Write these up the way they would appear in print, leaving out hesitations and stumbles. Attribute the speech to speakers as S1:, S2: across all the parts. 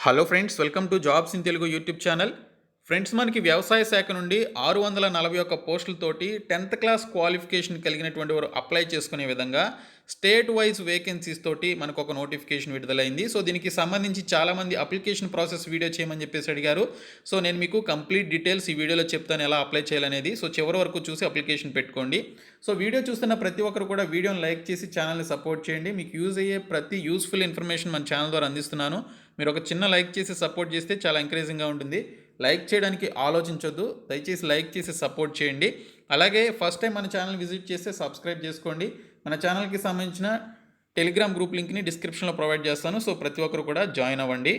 S1: Hello friends, welcome to jobs in Telugu YouTube channel. Friends, మనకి వ్యవసాయ శాఖ నుండి 641 పోస్టులతోటి 10th క్లాస్ క్వాలిఫికేషన్ కలిగినటువంటి వారు అప్లై చేసుకునే విధంగా స్టేట్ వైజ్ వేకెన్సీస్ తోటి మనకు ఒక నోటిఫికేషన్ విడుదలైంది. సో దీనికి సంబంధించి చాలామంది అప్లికేషన్ ప్రాసెస్ వీడియో చేయమని చెప్పేసి అడిగారు. సో నేను మీకు కంప్లీట్ డీటెయిల్స్ ఈ వీడియోలో చెప్తాను ఎలా అప్లై చేయాలనేది. సో చివరి వరకు చూసి అప్లికేషన్ పెట్టుకోండి. సో వీడియో చూస్తున్న ప్రతి ఒక్కరు కూడా వీడియోని లైక్ చేసి ఛానల్ని సపోర్ట్ చేయండి. మీకు యూజ్ అయ్యే ప్రతి యూస్ఫుల్ ఇన్ఫర్మేషన్ మన ఛానల్ ద్వారా అందిస్తున్నాను. మీరు ఒక చిన్న లైక్ చేసి సపోర్ట్ చేస్తే చాలా ఎంకరేజింగ్గా ఉంటుంది. లైక్ చేయడానికి ఆలోచించొద్దు, దయచేసి లైక్ చేసి సపోర్ట్ చేయండి. అలాగే ఫస్ట్ టైం మన ఛానల్ విజిట్ చేస్తే సబ్స్క్రైబ్ చేసుకోండి. మన ఛానల్కి సంబంధించిన టెలిగ్రామ్ గ్రూప్ లింక్ని డిస్క్రిప్షన్లో ప్రొవైడ్ చేస్తాను. సో ప్రతి ఒక్కరు కూడా జాయిన్ అవ్వండి.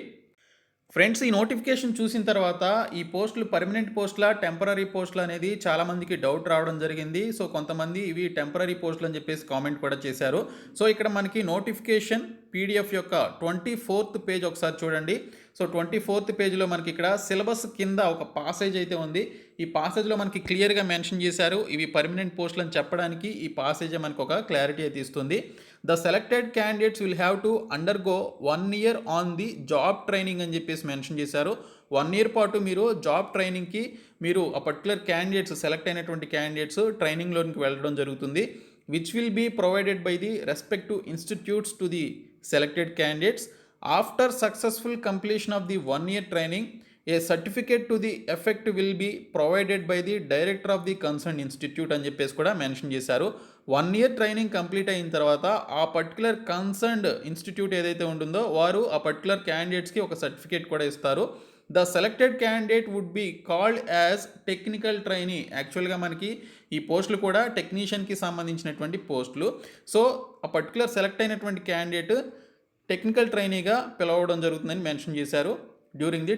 S1: ఫ్రెండ్స్, ఈ నోటిఫికేషన్ చూసిన తర్వాత ఈ పోస్టులు పర్మనెంట్ పోస్టులా టెంపరీ పోస్టులు అనేది చాలామందికి డౌట్ రావడం జరిగింది. సో కొంతమంది ఇవి టెంపరీ పోస్టులు అని చెప్పేసి కామెంట్ కూడా చేశారు. సో ఇక్కడ మనకి నోటిఫికేషన్ పీడిఎఫ్ యొక్క 24th పేజ్ ఒకసారి చూడండి. సో 24th పేజ్లో మనకి ఇక్కడ సిలబస్ కింద ఒక పాసేజ్ అయితే ఉంది. ఈ పాసేజ్లో మనకి క్లియర్గా మెన్షన్ చేశారు ఇవి పర్మనెంట్ పోస్టులు అని చెప్పడానికి ఈ పాసేజ్ మనకు ఒక క్లారిటీ అయితే ఇస్తుంది. The selected candidates will have to undergo 1 year on the job training అని చెప్పేసి మెన్షన్ చేశారు. 1 year పాటు మీరు జాబ్ ట్రైనింగ్కి మీరు ఆ పర్టికులర్ క్యాండిడేట్స్ సెలెక్ట్ అయినటువంటి క్యాండిడేట్స్ ట్రైనింగ్లోనికి వెళ్ళడం జరుగుతుంది. Which will be provided by the respective institutes to the selected candidates. After successful completion of the 1 year training a certificate to the effect will be provided by the director of the concern institute అని చెప్పేసి కూడా mention చేశారు. 1 year training complete అయిన తర్వాత ఆ particular concerned institute ఏదైతే ఉంటుందో వారు ఆ పర్టికులర్ క్యాండిడేట్స్కి ఒక సర్టిఫికేట్ కూడా ఇస్తారు. The selected candidate would be called as technical trainee. యాక్చువల్గా మనకి ఈ పోస్టులు కూడా టెక్నీషియన్కి సంబంధించినటువంటి పోస్టులు. సో ఆ పర్టికులర్ సెలెక్ట్ అయినటువంటి క్యాండిడేట్ టెక్నికల్ ట్రైనీగా పిలవడం జరుగుతుందని మెన్షన్ చేశారు. During the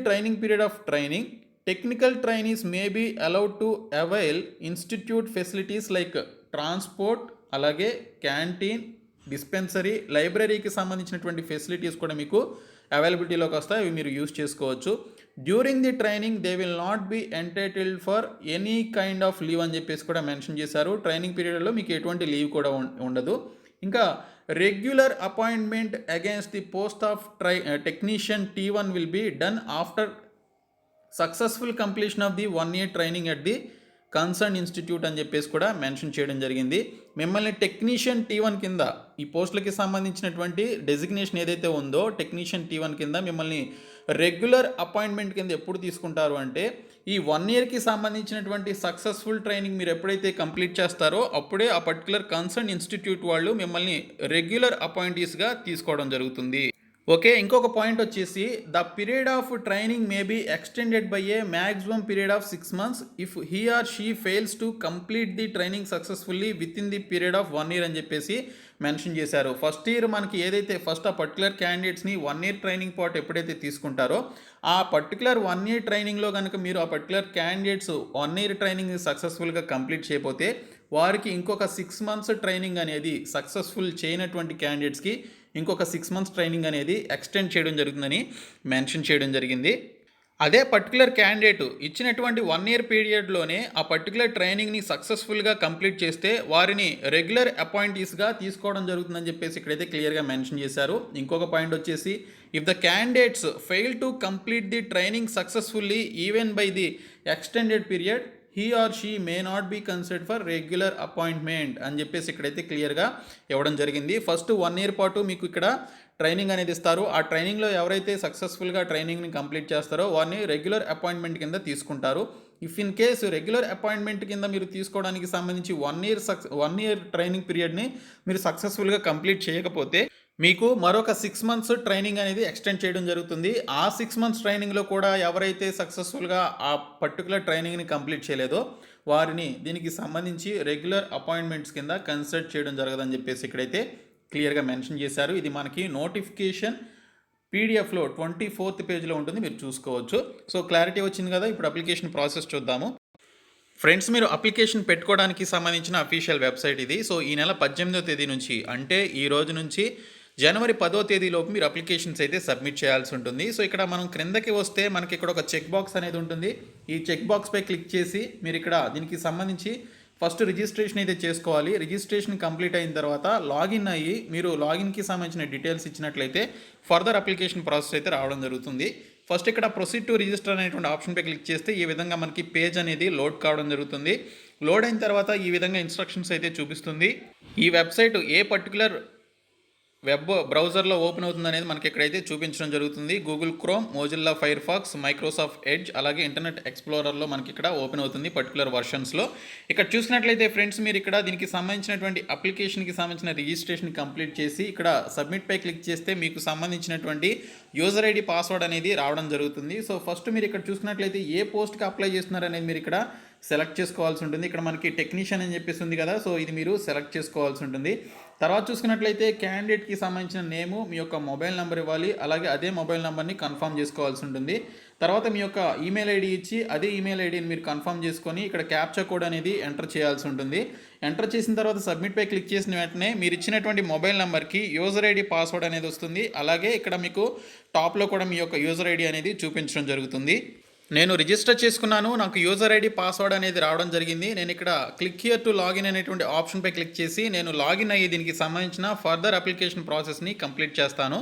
S1: training period of training technical trainees may be allowed to avail institute facilities like transport, అలాగే క్యాంటీన్, డిస్పెన్సరీ, లైబ్రరీకి సంబంధించినటువంటి ఫెసిలిటీస్ కూడా మీకు అవైలబిలిటీలోకి వస్తాయి. అవి మీరు యూజ్ చేసుకోవచ్చు. During the training they will not be entitled for any kind of leave అని చెప్పేసి కూడా మెన్షన్ చేశారు. ట్రైనింగ్ పీరియడ్లో మీకు ఎటువంటి లీవ్ కూడా ఉండదు. ఇంకా regular appointment against the post of technician T1 will be done after successful completion of the 1 year training at the concern institute అని చెప్పేసి కూడా మెన్షన్ చేయడం జరిగింది. మిమ్మల్ని టెక్నీషియన్ T1 కింద ఈ పోస్టులకి సంబంధించినటువంటి డెసిగ్నేషన్ ఏదైతే ఉందో టెక్నీషియన్ T1 కింద మిమ్మల్ని రెగ్యులర్ అపాయింట్మెంట్ కింద ఎప్పుడు తీసుకుంటారు అంటే ఈ 1 yearకి సంబంధించినటువంటి సక్సెస్ఫుల్ ట్రైనింగ్ మీరు ఎప్పుడైతే కంప్లీట్ చేస్తారో అప్పుడే ఆ పర్టికులర్ కన్సర్న్ ఇన్స్టిట్యూట్ వాళ్ళు మిమ్మల్ని రెగ్యులర్ అపాయింటీస్గా తీసుకోవడం జరుగుతుంది. ఓకే, ఇంకొక పాయింట్ వచ్చేసి the period of training may be extended by a maximum period of 6 months if he or she fails to complete the training successfully within the period of 1 year అని చెప్పేసి mention చేశారు. First year మనకి ఏదైతే first ఆ particular క్యాండిడేట్స్ని 1 year training పాటు ఎప్పుడైతే తీసుకుంటారో ఆ పర్టికులర్ 1 year ట్రైనింగ్లో కనుక మీరు ఆ పర్టికులర్ క్యాండిడేట్స్ 1 year ట్రైనింగ్ సక్సెస్ఫుల్గా కంప్లీట్ చేయకపోతే వారికి ఇంకొక 6 months ట్రైనింగ్ అనేది సక్సెస్ఫుల్ చేయనటువంటి క్యాండిడేట్స్కి ఇంకొక 6 months ట్రైనింగ్ అనేది ఎక్స్టెండ్ చేయడం జరుగుతుందని మెన్షన్ చేయడం జరిగింది. అదే పర్టికులర్ క్యాండిడేట్ ఇచ్చినటువంటి 1 year పీరియడ్లోనే ఆ పర్టికులర్ ట్రైనింగ్ని సక్సెస్ఫుల్గా కంప్లీట్ చేస్తే వారిని రెగ్యులర్ అపాయింటీస్గా తీసుకోవడం జరుగుతుందని చెప్పేసి ఇక్కడైతే క్లియర్గా మెన్షన్ చేశారు. ఇంకొక పాయింట్ వచ్చేసి if the candidates fail to complete the training successfully even by the extended period he or she may not be considered for regular appointment అని చెప్పేసి ఇక్కడైతే క్లియర్గా ఇవ్వడం జరిగింది. ఫస్ట్ 1 year పాటు మీకు ఇక్కడ ట్రైనింగ్ అనేది ఇస్తారు. ఆ ట్రైనింగ్లో ఎవరైతే సక్సెస్ఫుల్గా ట్రైనింగ్ని కంప్లీట్ చేస్తారో వారిని రెగ్యులర్ అపాయింట్మెంట్ కింద తీసుకుంటారు. If in case regular appointment కింద మీరు తీసుకోవడానికి సంబంధించి 1 year ట్రైనింగ్ పీరియడ్ని మీరు సక్సెస్ఫుల్గా కంప్లీట్ చేయకపోతే మీకు మరొక 6 months ట్రైనింగ్ అనేది ఎక్స్టెండ్ చేయడం జరుగుతుంది. ఆ 6 months ట్రైనింగ్లో కూడా ఎవరైతే సక్సెస్ఫుల్గా ఆ పర్టికులర్ ట్రైనింగ్ని కంప్లీట్ చేయలేదో వారిని దీనికి సంబంధించి రెగ్యులర్ అపాయింట్మెంట్స్ కింద కన్సిడర్ చేయడం జరగదని చెప్పేసి ఇక్కడైతే క్లియర్గా మెన్షన్ చేశారు. ఇది మనకి నోటిఫికేషన్ పీడిఎఫ్లో 24th పేజ్లో ఉంటుంది, మీరు చూసుకోవచ్చు. సో క్లారిటీ వచ్చింది కదా. ఇప్పుడు అప్లికేషన్ ప్రాసెస్ చూద్దాము. ఫ్రెండ్స్, మీరు అప్లికేషన్ పెట్టుకోవడానికి సంబంధించిన అఫీషియల్ వెబ్సైట్ ఇది. సో ఈ నెల 18వ తేదీ నుంచి అంటే ఈ రోజు నుంచి జనవరి 10వ తేదీలోపు మీరు అప్లికేషన్స్ అయితే సబ్మిట్ చేయాల్సి ఉంటుంది. సో ఇక్కడ మనం క్రిందకి వస్తే మనకి ఇక్కడ ఒక చెక్ బాక్స్ అనేది ఉంటుంది. ఈ చెక్ బాక్స్పై క్లిక్ చేసి మీరు ఇక్కడ దీనికి సంబంధించి ఫస్ట్ రిజిస్ట్రేషన్ అయితే చేసుకోవాలి. రిజిస్ట్రేషన్ కంప్లీట్ అయిన తర్వాత లాగిన్ అయ్యి మీరు లాగిన్కి సంబంధించిన డీటెయిల్స్ ఇచ్చినట్లయితే ఫర్దర్ అప్లికేషన్ ప్రాసెస్ అయితే రావడం జరుగుతుంది. ఫస్ట్ ఇక్కడ ప్రొసీడ్ టు రిజిస్టర్ అనేటువంటి ఆప్షన్పై క్లిక్ చేస్తే ఈ విధంగా మనకి పేజ్ అనేది లోడ్ కావడం జరుగుతుంది. లోడ్ అయిన తర్వాత ఈ విధంగా ఇన్స్ట్రక్షన్స్ అయితే చూపిస్తుంది. ఈ వెబ్సైట్ ఏ పర్టికులర్ వెబ్ బ్రౌజర్లో ఓపెన్ అవుతుంది అనేది మనకి ఇక్కడైతే చూపించడం జరుగుతుంది. Google Chrome, Mozilla Firefox, Microsoft Edge, అలాగే ఇంటర్నెట్ ఎక్స్ప్లోరర్లో మనకి ఇక్కడ ఓపెన్ అవుతుంది పర్టికులర్ వర్షన్స్లో. ఇక్కడ చూసినట్లయితే ఫ్రెండ్స్ మీరు ఇక్కడ దీనికి సంబంధించినటువంటి అప్లికేషన్కి సంబంధించిన రిజిస్ట్రేషన్ కంప్లీట్ చేసి ఇక్కడ సబ్మిట్ పై క్లిక్ చేస్తే మీకు సంబంధించినటువంటి యూజర్ ఐడి పాస్వర్డ్ అనేది రావడం జరుగుతుంది. సో ఫస్ట్ మీరు ఇక్కడ చూసినట్లయితే ఏ పోస్ట్కి అప్లై చేస్తున్నారు అనేది మీరు ఇక్కడ సెలెక్ట్ చేసుకోవాల్సి ఉంటుంది. ఇక్కడ మనకి టెక్నీషియన్ అని చెప్పేసి ఉంది కదా, సో ఇది మీరు సెలెక్ట్ చేసుకోవాల్సి ఉంటుంది. తర్వాత చూసుకున్నట్లయితే క్యాండిడేట్కి సంబంధించిన నేము, మీ యొక్క మొబైల్ నెంబర్ ఇవ్వాలి. అలాగే అదే మొబైల్ నెంబర్ని కన్ఫర్మ్ చేసుకోవాల్సి ఉంటుంది. తర్వాత మీ యొక్క ఈమెయిల్ ఐడి ఇచ్చి అదే ఈమెయిల్ ఐడిని మీరు కన్ఫర్మ్ చేసుకొని ఇక్కడ క్యాప్చా కోడ్ అనేది ఎంటర్ చేయాల్సి ఉంటుంది. ఎంటర్ చేసిన తర్వాత సబ్మిట్ పై క్లిక్ చేసిన వెంటనే మీరు ఇచ్చినటువంటి మొబైల్ నెంబర్కి యూజర్ ఐడి పాస్వర్డ్ అనేది వస్తుంది. అలాగే ఇక్కడ మీకు టాప్లో కూడా మీ యొక్క యూజర్ ఐడి అనేది చూపించడం జరుగుతుంది. నేను రిజిస్టర్ చేసుకున్నాను, నాకు యూజర్ ఐడి పాస్వర్డ్ అనేది రావడం జరిగింది. నేను ఇక్కడ క్లిక్ హియర్ టు లాగిన్ అనేటువంటి ఆప్షన్పై క్లిక్ చేసి నేను లాగిన్ అయ్యి దీనికి సంబంధించిన ఫర్దర్ అప్లికేషన్ ప్రాసెస్ని కంప్లీట్ చేస్తాను.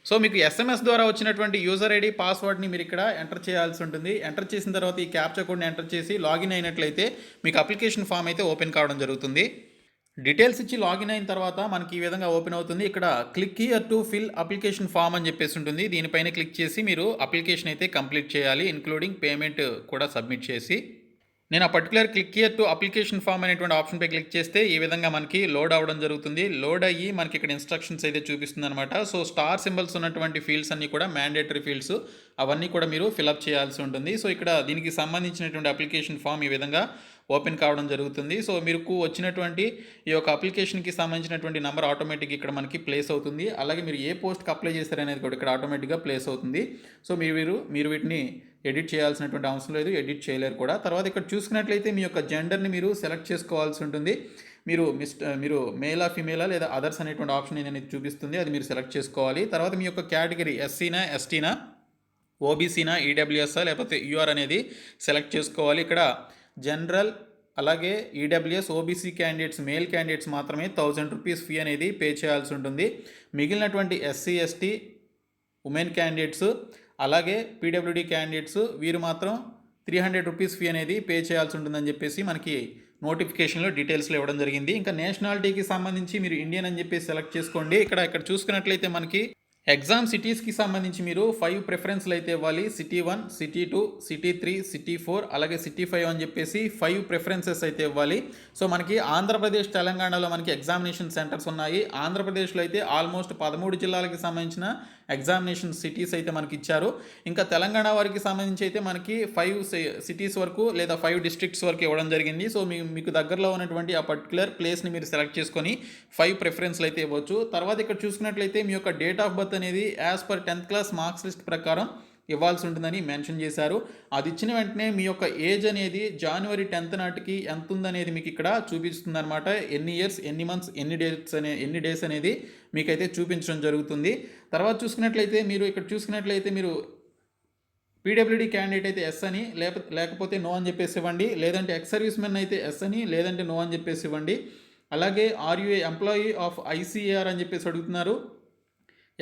S1: సో మీకు ఎస్ఎంఎస్ ద్వారా వచ్చినటువంటి యూజర్ ఐడి పాస్వర్డ్ని మీరు ఇక్కడ ఎంటర్ చేయాల్సి ఉంటుంది. ఎంటర్ చేసిన తర్వాత ఈ క్యాప్చా కోడ్ని ఎంటర్ చేసి లాగిన్ అయినట్లయితే మీకు అప్లికేషన్ ఫామ్ అయితే ఓపెన్ కావడం జరుగుతుంది. డీటెయిల్స్ ఇచ్చి లాగిన్ అయిన తర్వాత మనకి ఈ విధంగా ఓపెన్ అవుతుంది. ఇక్కడ click here to fill application form అని చెప్పేసి ఉంటుంది. దీనిపైన క్లిక్ చేసి మీరు అప్లికేషన్ అయితే కంప్లీట్ చేయాలి, ఇన్క్లూడింగ్ పేమెంట్ కూడా సబ్మిట్ చేసి. నేను ఆ particular click here to application form అనేటువంటి ఆప్షన్పై క్లిక్ చేస్తే ఈ విధంగా మనకి లోడ్ అవ్వడం జరుగుతుంది. లోడ్ అయ్యి మనకి ఇక్కడ ఇన్స్ట్రక్షన్స్ అయితే చూపిస్తుంది అనమాట. సో స్టార్ సింబల్స్ ఉన్నటువంటి ఫీల్డ్స్ అన్నీ కూడా మ్యాండేటరీ ఫీల్డ్స్, అవన్నీ కూడా మీరు ఫిలప్ చేయాల్సి ఉంటుంది. సో ఇక్కడ దీనికి సంబంధించినటువంటి అప్లికేషన్ ఫామ్ ఈ విధంగా ఓపెన్ కావడం జరుగుతుంది. సో మీకు వచ్చినటువంటి ఈ యొక్క అప్లికేషన్కి సంబంధించినటువంటి నెంబర్ ఆటోమేటిక్గా ఇక్కడ మనకి ప్లేస్ అవుతుంది. అలాగే మీరు ఏ పోస్ట్కి అప్లై చేస్తారనేది కూడా ఇక్కడ ఆటోమేటిక్గా ప్లేస్ అవుతుంది. సో మీరు వీటిని ఎడిట్ చేయాల్సినటువంటి అవసరం లేదు, ఎడిట్ చేయలేరు కూడా. తర్వాత ఇక్కడ చూసుకున్నట్లయితే మీ యొక్క జెండర్ని మీరు సెలెక్ట్ చేసుకోవాల్సి ఉంటుంది. మీరు మేలా, ఫిమేలా లేదా అదర్స్ అనేటువంటి ఆప్షన్ అనేది చూపిస్తుంది, అది మీరు సెలెక్ట్ చేసుకోవాలి. తర్వాత మీ యొక్క కేటగిరీ ఎస్సీనా, ఎస్టీనా, ఓబీసీనా, ఈడబ్ల్యూఎస్ఆ లేకపోతే యూఆర్ అనేది సెలెక్ట్ చేసుకోవాలి. ఇక్కడ జనరల్ అలాగే EWS, OBC candidates, male candidates మాత్రమే 1000 రూపీస్ ఫీ అనేది పే చేయాల్సి ఉంటుంది. మిగిలినటువంటి ఎస్సీ, ఎస్టీ, ఉమెన్ క్యాండిడేట్స్ అలాగే పీడబ్ల్యూడీ క్యాండిడేట్స్ వీరు మాత్రం 300 రూపీస్ ఫీ అనేది పే చేయాల్సి ఉంటుందని చెప్పేసి మనకి నోటిఫికేషన్లో డీటెయిల్స్లో ఇవ్వడం జరిగింది. ఇంకా నేషనాలిటీకి సంబంధించి మీరు ఇండియన్ అని చెప్పేసి సెలెక్ట్ చేసుకోండి. ఇక్కడ చూసుకున్నట్లయితే మనకి ఎగ్జామ్ సిటీస్కి సంబంధించి మీరు 5 ప్రిఫరెన్స్లు అయితే ఇవ్వాలి. సిటీ 1, సిటీ 2, సిటీ 3, సిటీ 4 అలాగే సిటీ 5 అని చెప్పేసి 5 ప్రిఫరెన్సెస్ అయితే ఇవ్వాలి. సో మనకి ఆంధ్రప్రదేశ్, తెలంగాణలో మనకి ఎగ్జామినేషన్ సెంటర్స్ ఉన్నాయి. ఆంధ్రప్రదేశ్లో అయితే ఆల్మోస్ట్ 13 జిల్లాలకి సంబంధించిన ఎగ్జామినేషన్ సిటీస్ అయితే మనకి ఇచ్చారు. ఇంకా తెలంగాణ వారికి సంబంధించి అయితే మనకి 5 సిటీస్ వరకు లేదా 5 డిస్ట్రిక్ట్స్ వరకు ఇవ్వడం జరిగింది. సో మీకు దగ్గరలో ఉన్నటువంటి ఆ పర్టికులర్ ప్లేస్ని మీరు సెలెక్ట్ చేసుకొని 5 ప్రిఫరెన్స్లు అయితే ఇవ్వచ్చు. తర్వాత ఇక్కడ చూసుకున్నట్లయితే మీ యొక్క డేట్ ఆఫ్ బర్త్ అనేది as per 10th class marks list ప్రకారం ఇవ్వాల్సి ఉంటుందని మెన్షన్ చేశారు. అది ఇచ్చిన వెంటనే మీ యొక్క ఏజ్ అనేది జనవరి 10th నాటికి ఎంత ఉందనేది మీకు ఇక్కడ చూపిస్తుంది అనమాట. ఎన్ని ఇయర్స్, ఎన్ని మంత్స్, ఎన్ని డేస్ అనేది మీకైతే చూపించడం జరుగుతుంది. తర్వాత చూసుకున్నట్లయితే మీరు పీడబ్ల్యూడీ క్యాండిడేట్ అయితే ఎస్ అని లేకపోతే నో అని చెప్పేసి ఇవ్వండి. లేదంటే ఎక్స్ సర్వీస్ మెన్ అయితే ఎస్ అని, లేదంటే నో అని చెప్పేసి ఇవ్వండి. అలాగే ఆర్యుఏ ఎంప్లాయీ ఆఫ్ ఐసీఏఆర్ అని చెప్పేసి అడుగుతున్నారు.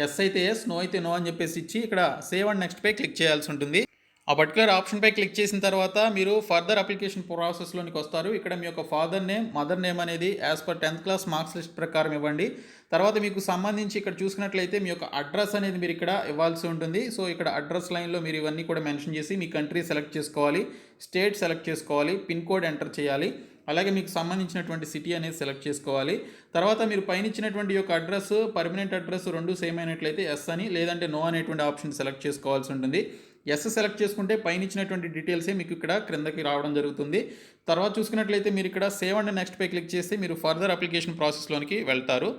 S1: ఎస్ అయితే ఎస్, నో అయితే నో అని చెప్పేసి ఇచ్చి ఇక్కడ సేవ్ అండ్ నెక్స్ట్ పై క్లిక్ చేయాల్సి ఉంటుంది. ఆ పర్టికులర్ ఆప్షన్పై క్లిక్ చేసిన తర్వాత మీరు ఫర్దర్ అప్లికేషన్ ప్రాసెస్లోనికి వస్తారు. ఇక్కడ మీ యొక్క ఫాదర్ నేమ్, మదర్ నేమ్ అనేది as per 10th class marks list ప్రకారం ఇవ్వండి. తర్వాత మీకు సంబంధించి ఇక్కడ చూసుకున్నట్లయితే మీ యొక్క అడ్రస్ అనేది మీరు ఇక్కడ ఇవ్వాల్సి ఉంటుంది. సో ఇక్కడ అడ్రస్ లైన్లో మీరు ఇవన్నీ కూడా మెన్షన్ చేసి మీ కంట్రీ సెలెక్ట్ చేసుకోవాలి, స్టేట్ సెలెక్ట్ చేసుకోవాలి, పిన్ కోడ్ ఎంటర్ చేయాలి. అలాగే మీకు సంబంధించినటువంటి సిటీ అనేది సెలెక్ట్ చేసుకోవాలి. తర్వాత మీరు పైన ఇచ్చినటువంటి యొక్క అడ్రస్, పర్మనెంట్ అడ్రస్ రెండు సేమ్ అయినట్లయితే ఎస్ అని, లేదంటే నో అనేటువంటి ఆప్షన్ సెలెక్ట్ చేసుకోవాల్సి ఉంటుంది. ఎస్ సెలెక్ట్ చేసుకుంటే పైన ఇచ్చినటువంటి డీటెయిల్సే మీకు ఇక్కడ క్రిందకి రావడం జరుగుతుంది. తర్వాత చూసుకున్నట్లయితే మీరు ఇక్కడ సేవ్ అండ్ నెక్స్ట్ పై క్లిక్ చేసి మీరు ఫర్దర్ అప్లికేషన్ ప్రాసెస్లోనికి వెళ్తారు.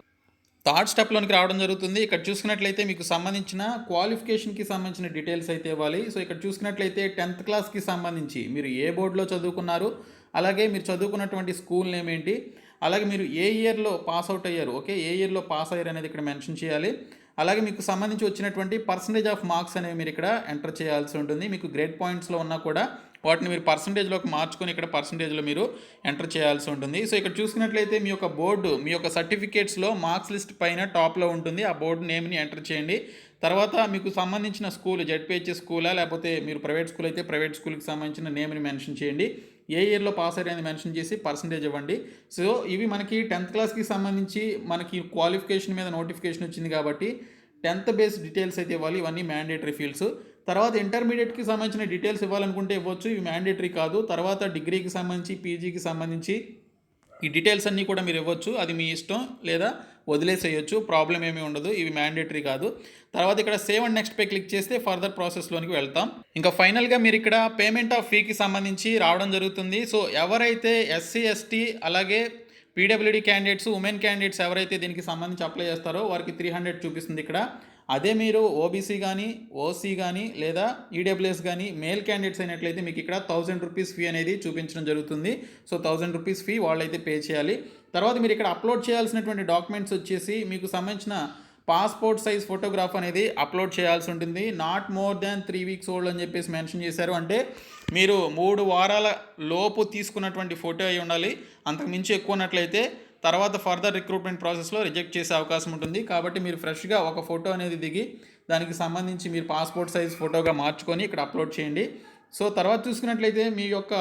S1: థర్డ్ స్టెప్లోనికి రావడం జరుగుతుంది. ఇక్కడ చూసుకున్నట్లయితే మీకు సంబంధించిన క్వాలిఫికేషన్కి సంబంధించిన డీటెయిల్స్ అయితే ఇవ్వాలి. సో ఇక్కడ చూసుకున్నట్లయితే 10th క్లాస్కి సంబంధించి మీరు ఏ బోర్డులో చదువుకున్నారు, అలాగే మీరు చదువుకున్నటువంటి స్కూల్ నేమ్ ఏంటి, అలాగే మీరు ఏ ఇయర్లో పాస్ అవుట్ అయ్యారు, ఓకే, ఏ ఇయర్లో పాస్ అయ్యారు అనేది ఇక్కడ మెన్షన్ చేయాలి. అలాగే మీకు సంబంధించి వచ్చినటువంటి పర్సంటేజ్ ఆఫ్ మార్క్స్ అనేవి మీరు ఇక్కడ ఎంటర్ చేయాల్సి ఉంటుంది. మీకు గ్రేడ్ పాయింట్స్లో ఉన్నా కూడా వాటిని మీరు పర్సంటేజ్లోకి మార్చుకొని ఇక్కడ పర్సంటేజ్లో మీరు ఎంటర్ చేయాల్సి ఉంటుంది. సో ఇక్కడ చూసుకున్నట్లయితే మీ యొక్క బోర్డు మీ యొక్క సర్టిఫికేట్స్లో మార్క్స్ లిస్ట్ పైన టాప్లో ఉంటుంది. ఆ బోర్డు నేమ్ని ఎంటర్ చేయండి. తర్వాత మీకు సంబంధించిన స్కూల్ జెడ్పీహెచ్ఎస్ స్కూలా లేకపోతే మీరు ప్రైవేట్ స్కూల్ అయితే ప్రైవేట్ స్కూల్కి సంబంధించిన నేమ్ని మెన్షన్ చేయండి. ఏ ఇయర్లో పాస్ అయ్యేది మెన్షన్ చేసి పర్సంటేజ్ ఇవ్వండి. సో ఇవి మనకి 10th క్లాస్కి సంబంధించి మనకి క్వాలిఫికేషన్ మీద నోటిఫికేషన్ వచ్చింది కాబట్టి 10th బేస్ డీటెయిల్స్ అయితే ఇవ్వాలి. ఇవన్నీ మ్యాండేటరీ ఫీల్డ్స్. తర్వాత ఇంటర్మీడియట్కి సంబంధించిన డీటెయిల్స్ ఇవ్వాలనుకుంటే ఇవ్వచ్చు, ఇవి మ్యాండేటరీ కాదు. తర్వాత డిగ్రీకి సంబంధించి పీజీకి సంబంధించి ఈ డీటెయిల్స్ అన్నీ కూడా మీరు ఇవ్వచ్చు. అది మీ ఇష్టం, లేదా వదిలేసేయచ్చు, ప్రాబ్లం ఏమీ ఉండదు. ఇవి మ్యాండేటరీ కాదు. తర్వాత ఇక్కడ సేవ్ అండ్ నెక్స్ట్ పై క్లిక్ చేస్తే ఫర్దర్ ప్రాసెస్లోనికి వెళ్తాం. ఇంకా ఫైనల్గా మీరు ఇక్కడ పేమెంట్ ఆఫ్ ఫీకి సంబంధించి రావడం జరుగుతుంది. సో ఎవరైతే ఎస్సీ ఎస్టీ అలాగే పీడబ్ల్యూడీ క్యాండిడేట్స్ ఉమెన్ క్యాండిడేట్స్ ఎవరైతే దీనికి సంబంధించి అప్లై చేస్తారో వారికి 300 చూపిస్తుంది ఇక్కడ. అదే మీరు ఓబీసీ కానీ ఓసీ కానీ లేదా ఈడబ్ల్యూఎస్ కానీ మేల్ క్యాండిడేట్స్ అయినట్లయితే మీకు ఇక్కడ 1000 రూపీస్ ఫీ అనేది చూపించడం జరుగుతుంది. సో 1000 రూపీస్ ఫీ వాళ్ళైతే పే చేయాలి. తర్వాత మీరు ఇక్కడ అప్లోడ్ చేయాల్సినటువంటి డాక్యుమెంట్స్ వచ్చేసి మీకు సంబంధించిన పాస్పోర్ట్ సైజ్ ఫోటోగ్రాఫ్ అనేది అప్లోడ్ చేయాల్సి ఉంటుంది. Not more than 3 weeks old అని చెప్పేసి మెన్షన్ చేశారు. అంటే మీరు 3 వారాల లోపు తీసుకున్నటువంటి ఫోటో అయి ఉండాలి. అంతకు మించి ఎక్కువ ఉన్నట్లయితే తర్వాత ఫర్దర్ రిక్రూట్మెంట్ ప్రాసెస్లో రిజెక్ట్ చేసే అవకాశం ఉంటుంది. కాబట్టి మీరు ఫ్రెష్గా ఒక ఫోటో అనేది దిగి దానికి సంబంధించి మీరు పాస్పోర్ట్ సైజ్ ఫోటోగా మార్చుకొని ఇక్కడ అప్లోడ్ చేయండి. సో తర్వాత చూసుకున్నట్లయితే మీ యొక్క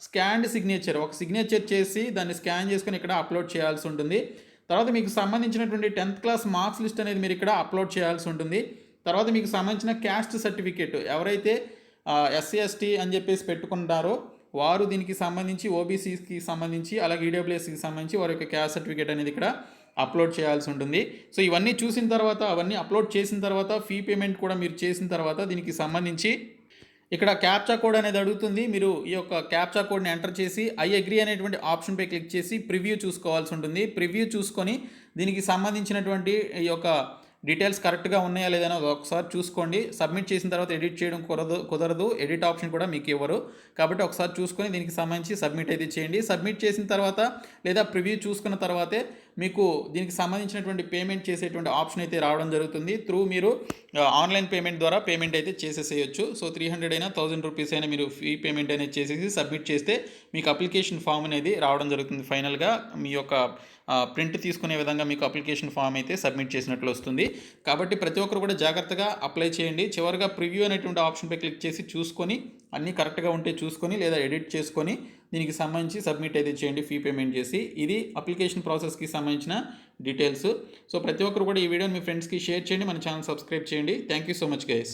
S1: స్కాన్డ్ సిగ్నేచర్ ఒక సిగ్నేచర్ చేసి దాన్ని స్కాన్ చేసుకొని ఇక్కడ అప్లోడ్ చేయాల్సి ఉంటుంది. తర్వాత మీకు సంబంధించినటువంటి 10th క్లాస్ మార్క్స్ లిస్ట్ అనేది మీరు ఇక్కడ అప్లోడ్ చేయాల్సి ఉంటుంది. తర్వాత మీకు సంబంధించిన క్యాస్ట్ సర్టిఫికేట్ ఎవరైతే ఎస్సీ ఎస్టీ అని చెప్పేసి పెట్టుకుంటారో వారు దీనికి సంబంధించి ఓబీసీకి సంబంధించి అలాగే ఈడబ్ల్యూఎస్కి సంబంధించి వారి యొక్క క్యాస్ట్ సర్టిఫికేట్ అనేది ఇక్కడ అప్లోడ్ చేయాల్సి ఉంటుంది. సో ఇవన్నీ చూసిన తర్వాత అవన్నీ అప్లోడ్ చేసిన తర్వాత ఫీ పేమెంట్ కూడా మీరు చేసిన తర్వాత దీనికి సంబంధించి ఇక్కడ క్యాప్చా కోడ్ అనేది అడుగుతుంది. మీరు ఈ యొక్క క్యాప్చా కోడ్ని ఎంటర్ చేసి ఐ అగ్రీ అనేటువంటి ఆప్షన్పై క్లిక్ చేసి ప్రివ్యూ చూసుకోవాల్సి ఉంటుంది. ప్రివ్యూ చూసుకొని దీనికి సంబంధించినటువంటి ఈ యొక్క డీటెయిల్స్ కరెక్ట్గా ఉన్నాయా లేదని ఒకసారి చూసుకోండి. సబ్మిట్ చేసిన తర్వాత ఎడిట్ చేయడం కుదరదు. ఎడిట్ ఆప్షన్ కూడా మీకు ఇవ్వరు. కాబట్టి ఒకసారి చూసుకొని దీనికి సంబంధించి సబ్మిట్ అయితే చేయండి. సబ్మిట్ చేసిన తర్వాత లేదా ప్రివ్యూ చూసుకున్న తర్వాతే మీకు దీనికి సంబంధించినటువంటి పేమెంట్ చేసేటువంటి ఆప్షన్ అయితే రావడం జరుగుతుంది. మీరు ఆన్లైన్ పేమెంట్ ద్వారా పేమెంట్ అయితే చేసేసేయచ్చు. సో 300 అయినా 1000 రూపీస్ అయినా మీరు ఫీ పేమెంట్ అనేది చేసేసి సబ్మిట్ చేస్తే మీకు అప్లికేషన్ ఫామ్ అనేది రావడం జరుగుతుంది. ఫైనల్గా మీ యొక్క ప్రింట్ తీసుకునే విధంగా మీకు అప్లికేషన్ ఫామ్ అయితే సబ్మిట్ చేసినట్లు వస్తుంది. కాబట్టి ప్రతి ఒక్కరు కూడా జాగ్రత్తగా అప్లై చేయండి. చివరిగా ప్రివ్యూ అనేటువంటి ఆప్షన్పై క్లిక్ చేసి చూసుకొని అన్నీ కరెక్ట్గా ఉంటే చూసుకొని లేదా ఎడిట్ చేసుకొని దీనికి సంబంధించి సబ్మిట్ అయితే చేయండి ఫీ పేమెంట్ చేసి. ఇది అప్లికేషన్ ప్రాసెస్కి సంబంధించిన డీటెయిల్స్. సో ప్రతి ఒక్కరు కూడా ఈ వీడియోని మీ ఫ్రెండ్స్కి షేర్ చేయండి. మన ఛానల్ సబ్స్క్రైబ్ చేయండి. Thank you so much guys.